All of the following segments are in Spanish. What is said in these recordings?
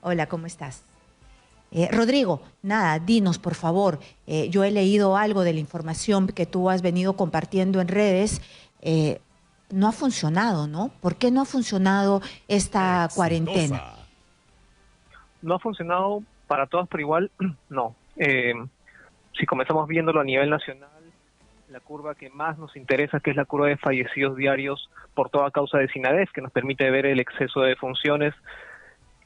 Hola, ¿cómo estás? Rodrigo, nada, dinos por favor, yo he leído algo de la información que tú has venido compartiendo en redes, eh, no ha funcionado, ¿no? ¿Por qué no ha funcionado esta cuarentena? Exitosa. No ha funcionado para todas por igual, no. Si comenzamos viéndolo a nivel nacional, la curva que más nos interesa, que es la curva de fallecidos diarios por toda causa de SINADEF, que nos permite ver el exceso de funciones,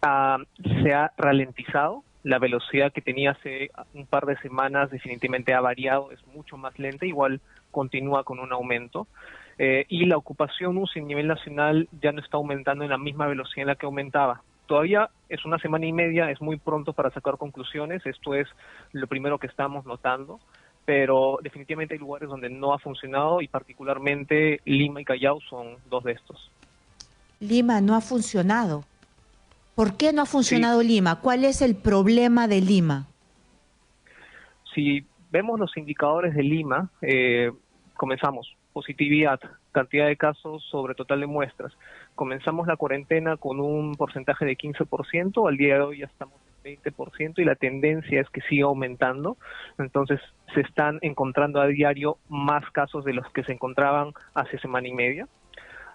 se ha ralentizado. La velocidad que tenía hace un par de semanas definitivamente ha variado, es mucho más lenta, igual continúa con un aumento. Y la ocupación UCI a nivel nacional ya no está aumentando en la misma velocidad en la que aumentaba. Todavía es una semana y media, es muy pronto para sacar conclusiones, esto es lo primero que estamos notando, pero definitivamente hay lugares donde no ha funcionado y particularmente Lima y Callao son dos de estos. Lima no ha funcionado. ¿Por qué no ha Sí, funcionado Lima? ¿Cuál es el problema de Lima? si vemos los indicadores de Lima, comenzamos positividad, cantidad de casos sobre total de muestras. Comenzamos la cuarentena con un porcentaje de 15%, al día de hoy ya estamos en 20% y la tendencia es que siga aumentando. Entonces se están encontrando a diario más casos de los que se encontraban hace semana y media.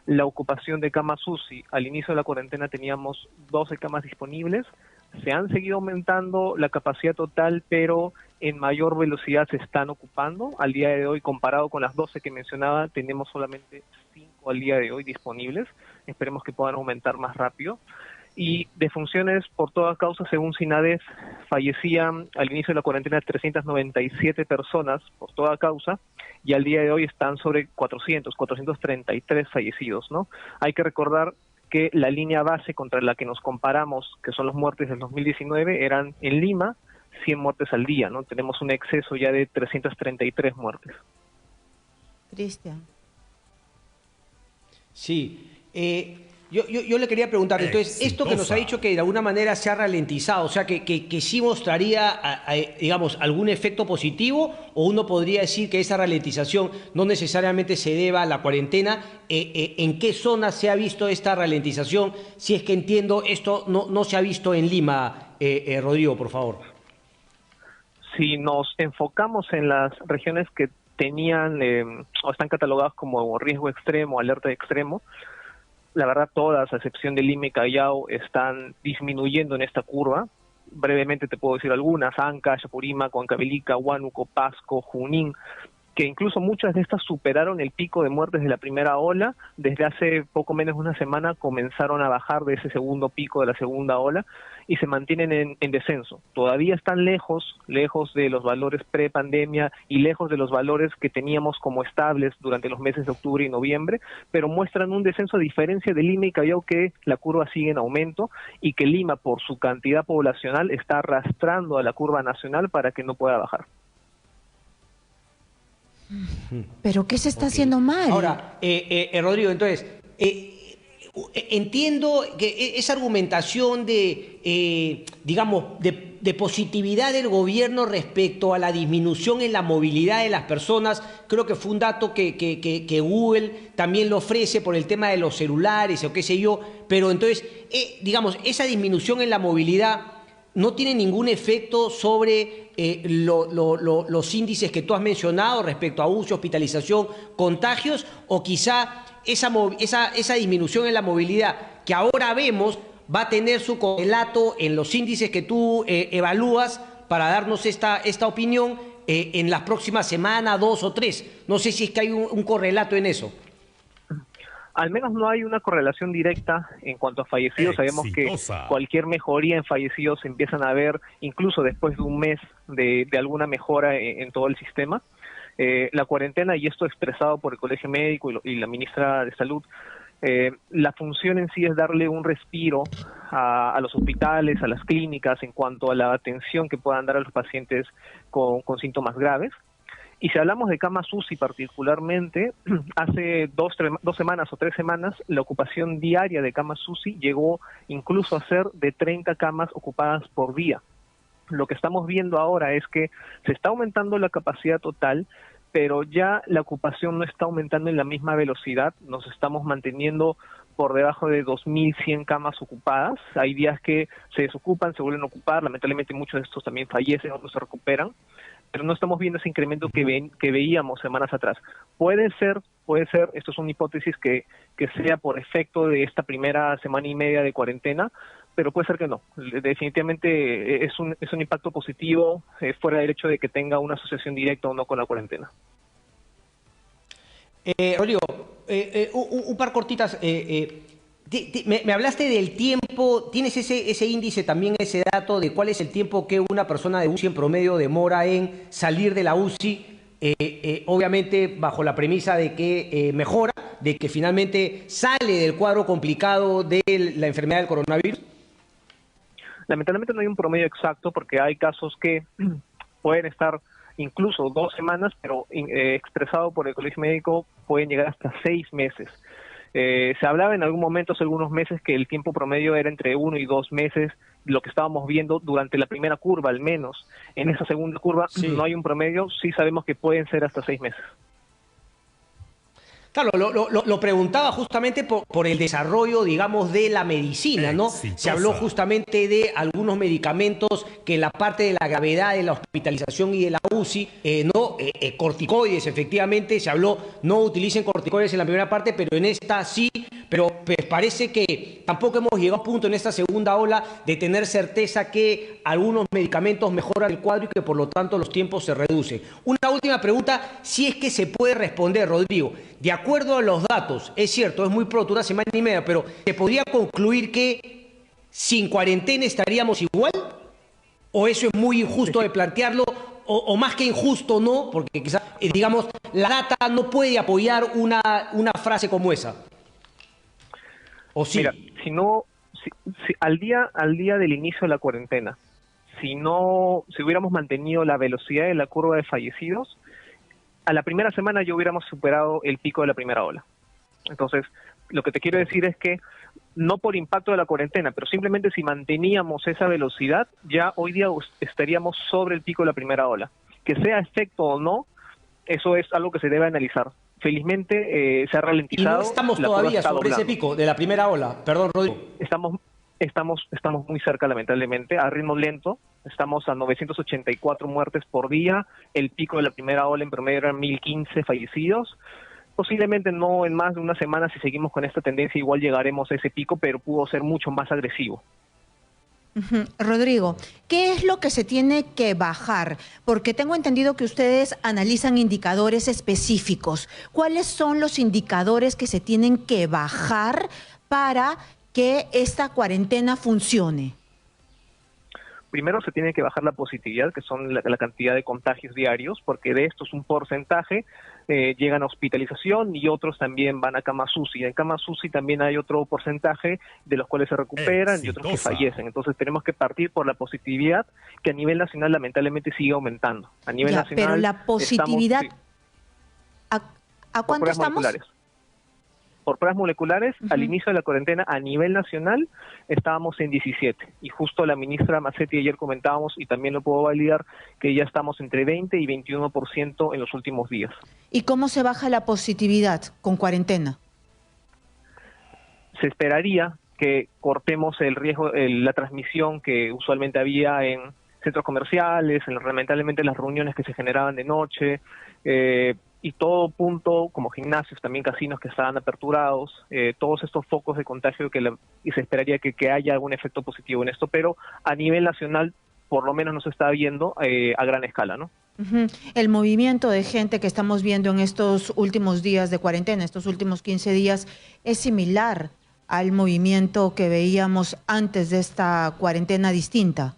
La ocupación de camas UCI, al inicio de la cuarentena teníamos 12 camas disponibles, se han seguido aumentando la capacidad total, pero en mayor velocidad se están ocupando. Al día de hoy, comparado con las 12 que mencionaba, tenemos solamente 5 al día de hoy disponibles. Esperemos que puedan aumentar más rápido. Y defunciones por toda causa, según SINADEF, fallecían al inicio de la cuarentena 397 personas por toda causa y al día de hoy están sobre 433 fallecidos, ¿no? Hay que recordar que la línea base contra la que nos comparamos, que son las muertes del 2019, eran en Lima 100 muertes al día, ¿no? Tenemos un exceso ya de 333 muertes. Cristian. Sí, yo le quería preguntar, entonces, esto que nos ha Exitosa. dicho que de alguna manera se ha ralentizado, o sea, que sí mostraría, digamos, algún efecto positivo, o uno podría decir que esa ralentización no necesariamente se deba a la cuarentena. ¿En qué zona se ha visto esta ralentización? Si es que entiendo, esto no se ha visto en Lima, Rodrigo, por favor. Si nos enfocamos en las regiones que tenían o están catalogadas como riesgo extremo, alerta extremo, la verdad todas, a excepción de Lima y Callao, están disminuyendo en esta curva. Brevemente te puedo decir algunas: Ancash, Apurímac, Huancavelica, Huánuco, Pasco, Junín, que incluso muchas de estas superaron el pico de muertes de la primera ola. Desde hace poco menos de una semana comenzaron a bajar de ese segundo pico de la segunda ola y se mantienen en descenso. Todavía están lejos de los valores pre-pandemia y lejos de los valores que teníamos como estables durante los meses de octubre y noviembre, pero muestran un descenso a diferencia de Lima y Callao, que la curva sigue en aumento y que Lima, por su cantidad poblacional, está arrastrando a la curva nacional para que no pueda bajar. ¿Pero qué se está Ok. haciendo mal? Ahora, Rodrigo, entonces, entiendo que esa argumentación de, digamos, de positividad del gobierno respecto a la disminución en la movilidad de las personas, creo que fue un dato que Google también lo ofrece por el tema de los celulares o qué sé yo, pero entonces, digamos, esa disminución en la movilidad no tiene ningún efecto sobre los índices que tú has mencionado respecto a uso, hospitalización, contagios, o quizá esa disminución en la movilidad que ahora vemos va a tener su correlato en los índices que tú evalúas para darnos esta opinión en las próximas semanas, dos o tres. No sé si es que hay un correlato en eso. Al menos no hay una correlación directa en cuanto a fallecidos. Sabemos que Exitosa. cualquier mejoría en fallecidos se empiezan a ver incluso después de un mes de alguna mejora en todo el sistema. La cuarentena, y esto expresado por el Colegio Médico y la ministra de Salud, la función en sí es darle un respiro a los hospitales, a las clínicas, en cuanto a la atención que puedan dar a los pacientes con síntomas graves. Y si hablamos de camas UCI particularmente, hace dos semanas o 3 semanas, la ocupación diaria de camas UCI llegó incluso a ser de 30 camas ocupadas por día. Lo que estamos viendo ahora es que se está aumentando la capacidad total, pero ya la ocupación no está aumentando en la misma velocidad. Nos estamos manteniendo por debajo de 2.100 camas ocupadas. Hay días que se desocupan, se vuelven a ocupar, lamentablemente muchos de estos también fallecen, otros se recuperan, pero no estamos viendo ese incremento que veíamos semanas atrás. Puede ser, esto es una hipótesis que sea por efecto de esta primera semana y media de cuarentena, pero puede ser que no. Definitivamente es un impacto positivo, fuera del hecho de que tenga una asociación directa o no con la cuarentena. Rodrigo, un par cortitas. Me hablaste del tiempo, ¿tienes ese índice también, ese dato de cuál es el tiempo que una persona de UCI en promedio demora en salir de la UCI? Obviamente bajo la premisa de que mejora, de que finalmente sale del cuadro complicado de la enfermedad del coronavirus. Lamentablemente no hay un promedio exacto porque hay casos que pueden estar incluso 2 semanas, pero expresado por el Colegio Médico pueden llegar hasta 6 meses. Se hablaba en algún momento, hace algunos meses, que el tiempo promedio era entre 1 y 2 meses, lo que estábamos viendo durante la primera curva al menos. En esa segunda curva no hay un promedio, sí sabemos que pueden ser hasta 6 meses. Claro, lo preguntaba justamente por el desarrollo, digamos, de la medicina, ¿no? Se habló justamente de algunos medicamentos que en la parte de la gravedad de la hospitalización y de la UCI, corticoides, efectivamente, se habló, no utilicen corticoides en la primera parte, pero en esta sí, pero pues parece que tampoco hemos llegado a un punto en esta segunda ola de tener certeza que algunos medicamentos mejoran el cuadro y que por lo tanto los tiempos se reducen. Una última pregunta, si es que se puede responder, Rodrigo. De acuerdo a los datos, es cierto, es muy pronto, una semana y media, pero ¿se podría concluir que sin cuarentena estaríamos igual? ¿O eso es muy injusto de plantearlo? O más que injusto, no, porque quizás, digamos, la data no puede apoyar una frase como esa. ¿O sí? Mira, si al día del inicio de la cuarentena, si hubiéramos mantenido la velocidad de la curva de fallecidos, a la primera semana ya hubiéramos superado el pico de la primera ola. Entonces, lo que te quiero decir es que no por impacto de la cuarentena, pero simplemente si manteníamos esa velocidad, ya hoy día estaríamos sobre el pico de la primera ola. Que sea efecto o no, eso es algo que se debe analizar. Felizmente se ha ralentizado. Y no estamos todavía sobre ese pico de la primera ola. Perdón, Rodrigo. Estamos muy cerca, lamentablemente, a ritmo lento. Estamos a 984 muertes por día. El pico de la primera ola en promedio eran 1.015 fallecidos. Posiblemente no en más de una semana, si seguimos con esta tendencia, igual llegaremos a ese pico, pero pudo ser mucho más agresivo. Rodrigo, ¿qué es lo que se tiene que bajar? Porque tengo entendido que ustedes analizan indicadores específicos. ¿Cuáles son los indicadores que se tienen que bajar para que esta cuarentena funcione? Primero se tiene que bajar la positividad, que son la cantidad de contagios diarios, porque de estos un porcentaje llegan a hospitalización y otros también van a camas UCI. En camas UCI también hay otro porcentaje de los cuales se recuperan y otros que fallecen. Entonces tenemos que partir por la positividad, que a nivel nacional lamentablemente sigue aumentando. A nivel nacional, pero la positividad, ¿a cuánto estamos? Por pruebas moleculares, al inicio de la cuarentena a nivel nacional estábamos en 17. Y justo la ministra Mazzetti ayer comentábamos, y también lo puedo validar, que ya estamos entre 20 y 21% en los últimos días. ¿Y cómo se baja la positividad con cuarentena? Se esperaría que cortemos el riesgo, la transmisión que usualmente había en centros comerciales, lamentablemente las reuniones que se generaban de noche, y todo punto, como gimnasios, también casinos que estaban aperturados, todos estos focos de contagio y se esperaría que haya algún efecto positivo en esto, pero a nivel nacional por lo menos no se está viendo a gran escala, ¿no? El movimiento de gente que estamos viendo en estos últimos días de cuarentena, estos últimos 15 días, es similar al movimiento que veíamos antes de esta cuarentena distinta.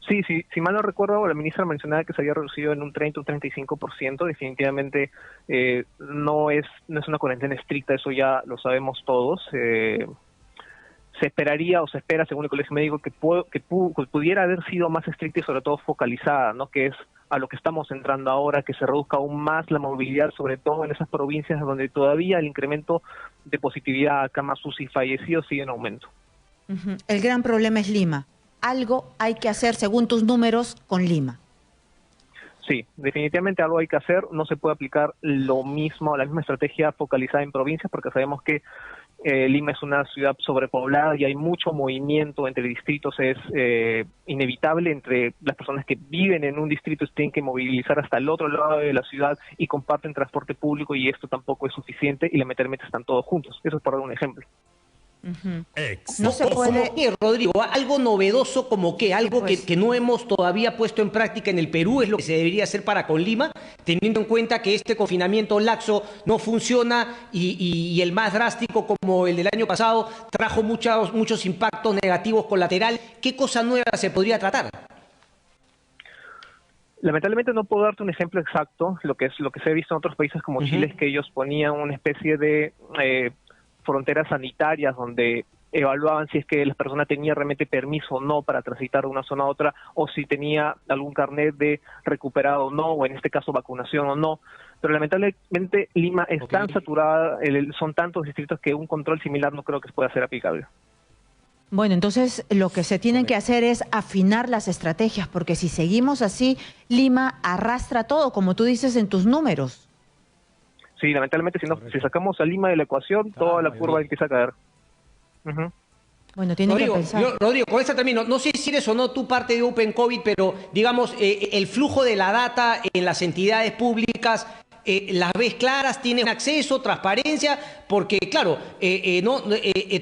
Sí, si mal no recuerdo, la ministra mencionaba que se había reducido en un 30 o 35%. Definitivamente no es una cuarentena estricta, eso ya lo sabemos todos. Se esperaría o se espera, según el Colegio Médico, que pudiera haber sido más estricta y sobre todo focalizada, ¿no? Que es a lo que estamos entrando ahora, que se reduzca aún más la movilidad, sobre todo en esas provincias donde todavía el incremento de positividad, camas UCI y fallecidos sigue en aumento. El gran problema es Lima. Algo hay que hacer, según tus números, con Lima. Sí, definitivamente algo hay que hacer. No se puede aplicar lo mismo, la misma estrategia focalizada en provincias, porque sabemos que Lima es una ciudad sobrepoblada y hay mucho movimiento entre distritos. Es inevitable entre las personas que viven en un distrito tienen que movilizar hasta el otro lado de la ciudad y comparten transporte público, y esto tampoco es suficiente y lamentablemente están todos juntos. Eso es por dar un ejemplo. No se puede... ¿Cómo qué, Rodrigo? ¿Algo novedoso como qué? ¿Algo pues. que no hemos todavía puesto en práctica en el Perú es lo que se debería hacer para con Lima, teniendo en cuenta que este confinamiento laxo no funciona y el más drástico como el del año pasado trajo muchos impactos negativos colaterales? ¿Qué cosa nueva se podría tratar? Lamentablemente no puedo darte un ejemplo exacto. Lo que se ha visto en otros países como Chile es que ellos ponían una especie de fronteras sanitarias donde evaluaban si es que la persona tenía realmente permiso o no para transitar de una zona a otra, o si tenía algún carnet de recuperado o no, o en este caso vacunación o no. Pero lamentablemente Lima es tan saturada, son tantos distritos que un control similar no creo que pueda ser aplicable. Bueno, entonces lo que se tienen que hacer es afinar las estrategias, porque si seguimos así, Lima arrastra todo, como tú dices en tus números. Sí, lamentablemente si sacamos a Lima de la ecuación, toda la curva empieza a caer. Bueno, tiene que pensar. Rodrigo, con esta termino. No sé si eres o no tú parte de Open COVID, pero digamos, el flujo de la data en las entidades públicas, ¿las ves claras? ¿Tienen acceso, transparencia? Porque, claro,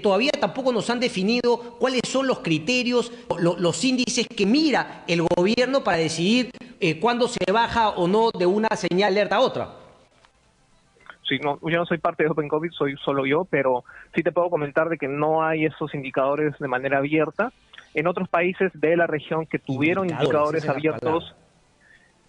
todavía tampoco nos han definido cuáles son los criterios, los índices que mira el gobierno para decidir cuándo se baja o no de una señal alerta a otra. Sí, no, yo no soy parte de Open COVID, soy solo yo, pero sí te puedo comentar de que no hay esos indicadores de manera abierta. En otros países de la región que tuvieron indicadores abiertos,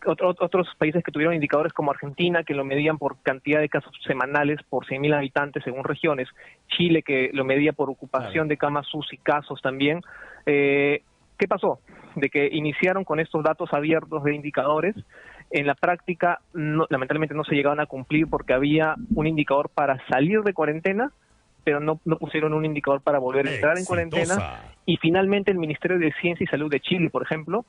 otros países que tuvieron indicadores como Argentina, que lo medían por cantidad de casos semanales por 100.000 habitantes según regiones, Chile, que lo medía por ocupación de camas UCI casos también. ¿Qué pasó? De que iniciaron con estos datos abiertos de indicadores. En la práctica, lamentablemente no se llegaban a cumplir porque había un indicador para salir de cuarentena, pero no pusieron un indicador para volver a entrar en cuarentena. Y finalmente el Ministerio de Ciencia y Salud de Chile, por ejemplo,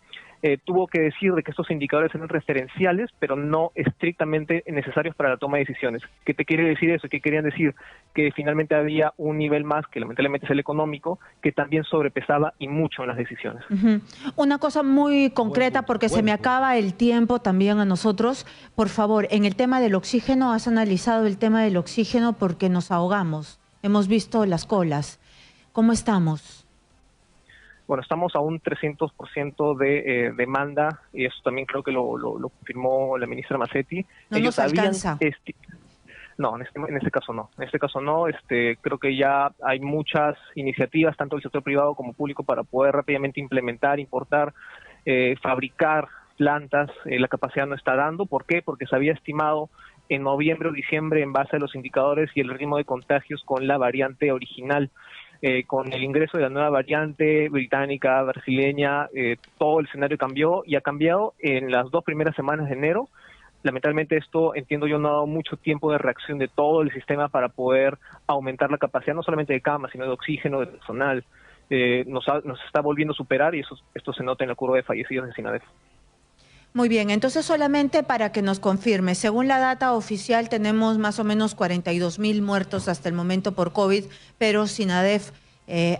tuvo que decir de que estos indicadores eran referenciales, pero no estrictamente necesarios para la toma de decisiones. ¿Qué te quiere decir eso? ¿Qué querían decir? Que finalmente había un nivel más, que lamentablemente es el económico, que también sobrepesaba y mucho en las decisiones. Una cosa muy concreta, porque se me acaba el tiempo también a nosotros. Por favor, en el tema del oxígeno, ¿has analizado el tema del oxígeno? Porque nos ahogamos. Hemos visto las colas. ¿Cómo estamos? Bueno, estamos a un 300% de demanda, y eso también creo que lo confirmó la ministra Massetti. No nos alcanza. No, en este caso no. En este caso no. Creo que ya hay muchas iniciativas, tanto del sector privado como público, para poder rápidamente implementar, importar, fabricar plantas. La capacidad no está dando. ¿Por qué? Porque se había estimado en noviembre o diciembre, en base a los indicadores y el ritmo de contagios con la variante original. Con el ingreso de la nueva variante británica, brasileña, todo el escenario cambió, y ha cambiado en las 2 primeras semanas de enero. Lamentablemente esto, entiendo yo, no ha dado mucho tiempo de reacción de todo el sistema para poder aumentar la capacidad, no solamente de camas, sino de oxígeno, de personal. Nos está volviendo a superar, y esto se nota en la curva de fallecidos de SINADEF. Muy bien, entonces solamente para que nos confirme, según la data oficial tenemos más o menos 42.000 muertos hasta el momento por COVID, pero SINADEF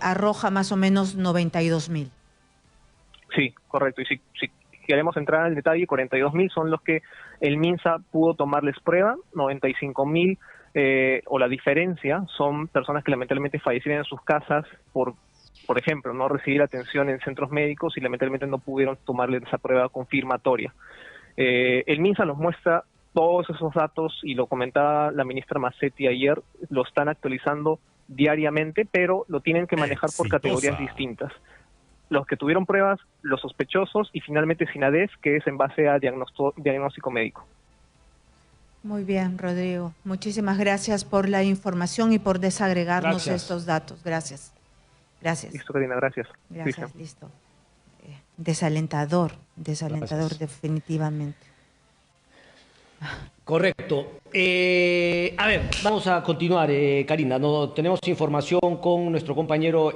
arroja más o menos 92.000. Sí, correcto. Y si queremos entrar en el detalle, 42.000 son los que el MINSA pudo tomarles prueba, 95.000 o la diferencia son personas que lamentablemente fallecieron en sus casas por ejemplo, no recibir atención en centros médicos y lamentablemente no pudieron tomarle esa prueba confirmatoria. El MINSA nos muestra todos esos datos, y lo comentaba la ministra Massetti ayer, lo están actualizando diariamente, pero lo tienen que manejar por categorías distintas. Los que tuvieron pruebas, los sospechosos, y finalmente SINADEF, que es en base a diagnóstico médico. Muy bien, Rodrigo. Muchísimas gracias por la información y por desagregarnos estos datos. Gracias. Gracias. Listo, Karina, gracias. Gracias, listo. Desalentador, definitivamente. Correcto. A ver, vamos a continuar, Karina. Tenemos información con nuestro compañero...